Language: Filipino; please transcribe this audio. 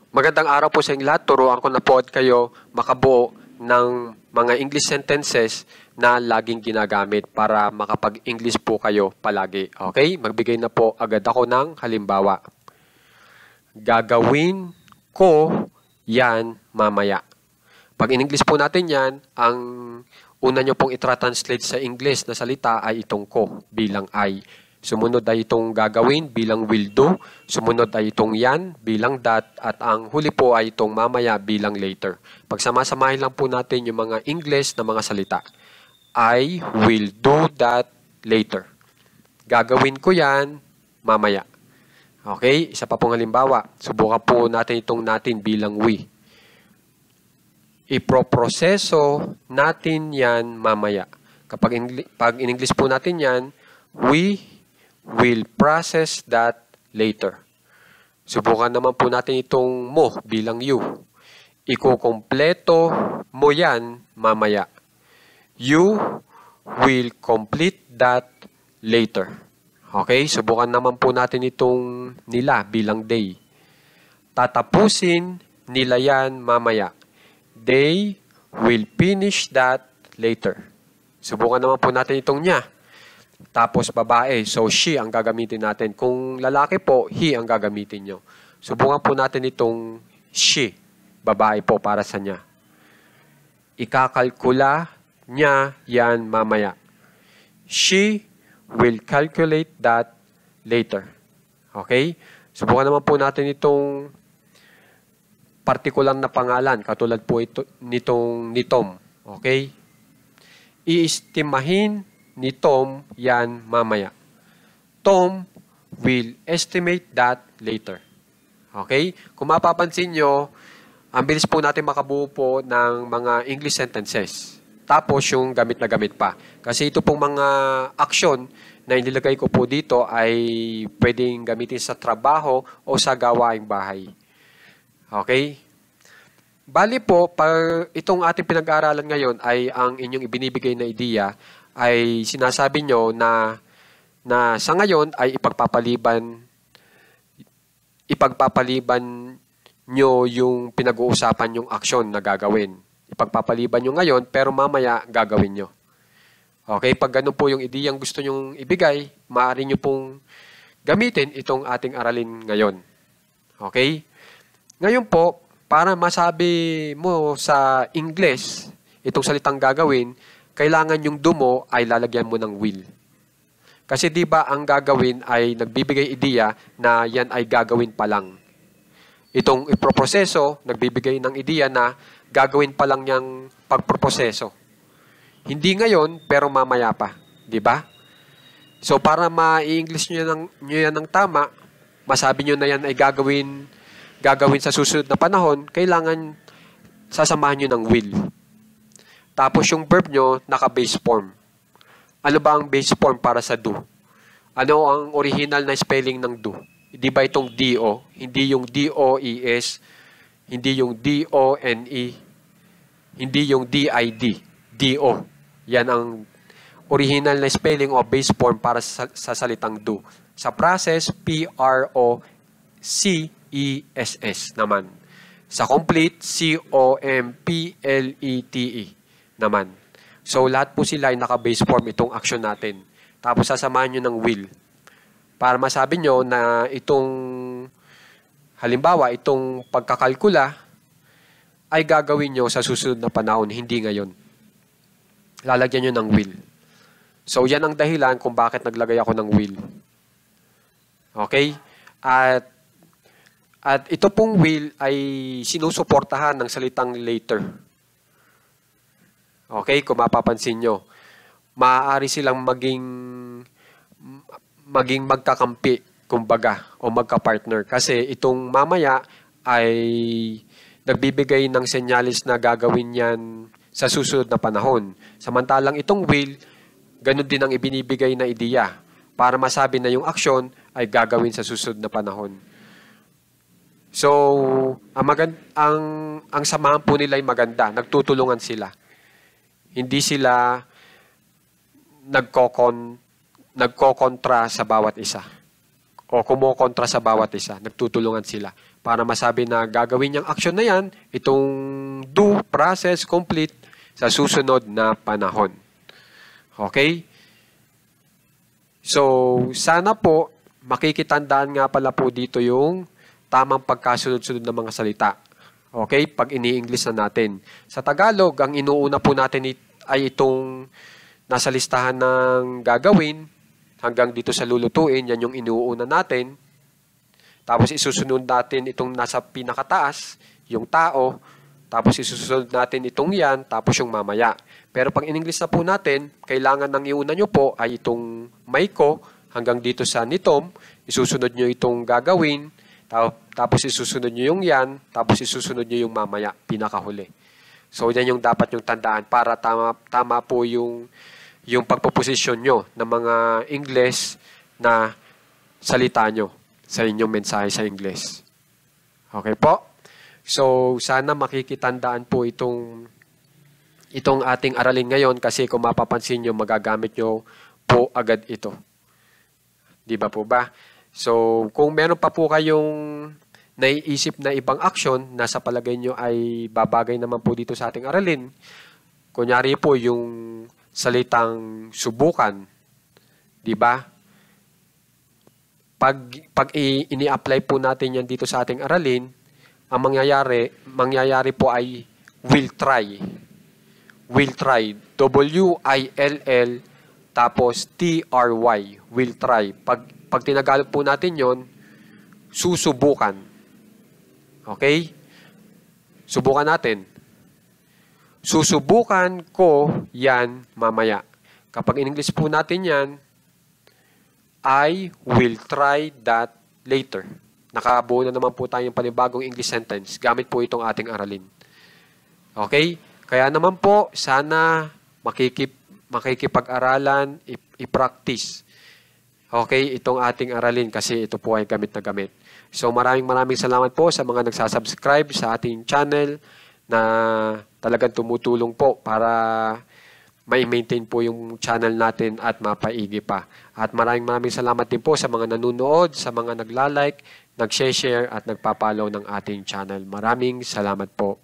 Magandang araw po sa inyong lahat. Turuan ko na po at kayo makabuo ng mga English sentences na laging ginagamit para makapag-English po kayo palagi. Okay? Magbigay na po agad ako ng halimbawa. Gagawin ko yan mamaya. Pag in-English po natin yan, ang una nyo pong i-translate sa English na salita ay itong ko bilang I. Sumunod ay itong gagawin bilang will do. Sumunod ay itong yan bilang that. At ang huli po ay itong mamaya bilang later. Pagsamasamahin lang po natin yung mga English na mga salita. I will do that later. Gagawin ko yan mamaya. Okay? Isa pa pong halimbawa. Subukan po natin itong natin bilang we. Iproproseso natin yan mamaya. Kapag in-English po natin yan, we will process that later. Subukan naman po natin itong mo bilang you. Ikukumpleto mo yan mamaya. You will complete that later. Okay? Subukan naman po natin itong nila bilang they. Tatapusin nila yan mamaya. They will finish that later. Subukan naman po natin itong niya. Tapos babae, so she ang gagamitin natin. Kung lalaki po, he ang gagamitin nyo. Subukan po natin itong she, babae po para sa niya. Ikakalkula niya yan mamaya. She will calculate that later. Okay? Subukan naman po natin itong partikular na pangalan, katulad po nitong ni Tom. Okay? Iistimahin ni Tom yan mamaya. Tom will estimate that later. Okay? Kung mapapansin nyo, ang bilis po natin makabuo po ng mga English sentences. Tapos yung gamit na gamit pa. Kasi ito pong mga action na inilagay ko po dito ay pwedeng gamitin sa trabaho o sa gawaing bahay. Okay? Bali po, itong ating pinag-aaralan ngayon ay ang inyong ibinibigay na ideya ay sinasabi nyo na sa ngayon ay ipagpapaliban nyo yung pinag-uusapan yung aksyon na gagawin. Ipagpapaliban nyo ngayon pero mamaya gagawin nyo. Okay, pag ganun po yung ideyang gusto nyong ibigay, maaari nyo pong gamitin itong ating aralin ngayon. Okay? Ngayon po, para masabi mo sa English itong salitang gagawin, kailangan yung do mo ay lalagyan mo ng will. Kasi di ba ang gagawin ay nagbibigay ideya na yan ay gagawin pa lang. Itong iproproseso, nagbibigay ng ideya na gagawin pa lang niyang pagproproseso. Hindi ngayon, pero mamaya pa. Di ba? So para ma-English nyo yan ng tama, masabi nyo na yan ay gagawin sa susunod na panahon, kailangan sasamahan nyo ng will. Tapos yung verb nyo, naka-base form. Ano ba ang base form para sa do? Ano ang original na spelling ng do? Di ba itong D-O? Hindi yung D-O-E-S, hindi yung D-O-N-E, hindi yung D-I-D. D-O. Yan ang original na spelling o base form para sa salitang do. Sa process, P-R-O-C-E-S-S naman. Sa complete, C-O-M-P-L-E-T-E. naman. So, lahat po sila ay naka-base form itong action natin. Tapos, sasamahan nyo ng will. Para masabi nyo na itong, halimbawa, itong pagkakalkula ay gagawin nyo sa susunod na panahon, hindi ngayon. Lalagyan nyo ng will. So, yan ang dahilan kung bakit naglagay ako ng will. Okay? At ito pong will ay sinusuportahan ng salitang later. Okay, kung mapapansin nyo, maaari silang maging magkakampi, kumbaga, o magka-partner. Kasi itong mamaya ay nagbibigay ng senyalis na gagawin yan sa susunod na panahon. Samantalang itong will, ganun din ang ibinibigay na ideya para masabi na yung aksyon ay gagawin sa susunod na panahon. So, ang samahan po nila ay maganda. Nagtutulungan sila. Hindi sila nagkokontra sa bawat isa. o kumokontra sa bawat isa. Nagtutulungan sila para masabi na gagawin niyang action na yan, itong do, process, complete sa susunod na panahon. Okay? So, sana po, makikitandaan nga pala po dito yung tamang pagkasunod-sunod ng mga salita. Okay? Pag ini-English na natin. Sa Tagalog, ang inuuna po natin ay itong nasa listahan ng gagawin hanggang dito sa lulutuin. Yan yung inuuna natin. Tapos isusunod natin itong nasa pinakataas, yung tao. Tapos isusunod natin itong yan, tapos yung mamaya. Pero pag in-English na po natin, kailangan ng iuna nyo po ay itong may ko hanggang dito sa nitom. Isusunod nyo itong gagawin. Tapos isusunod nyo yung yan, tapos isusunod nyo yung mamaya, pinakahuli. So, yan yung dapat yung tandaan para tama po yung pagpoposisyon nyo ng mga English na salita nyo sa inyong mensahe sa English. Okay po? So, sana makikitandaan po itong ating aralin ngayon kasi kung mapapansin nyo, magagamit nyo po agad ito. Di ba po ba? So, kung meron pa po kayong naiisip na ibang action na sa palagay nyo ay babagay naman po dito sa ating aralin, kunyari po yung salitang subukan, di ba? Pag ini-apply po natin yan dito sa ating aralin, ang mangyayari po ay will try. Will try. W-I-L-L tapos T-R-Y. Will try. Pag tinagalog po natin yon, susubukan. Okay? Subukan natin. Susubukan ko yan mamaya. Kapag in English po natin yan, I will try that later. Nakabuo na naman po tayong panibagong English sentence. Gamit po itong ating aralin. Okay? Kaya naman po, sana makikipag-aralan, i-practice. Okay? Itong ating aralin kasi ito po ay gamit na gamit. So maraming salamat po sa mga nagsasubscribe sa ating channel na talagang tumutulong po para ma-maintain po yung channel natin at mapaigi pa. At maraming salamat din po sa mga nanonood, sa mga nagla-like, nag-share at nagpa-follow ng ating channel. Maraming salamat po.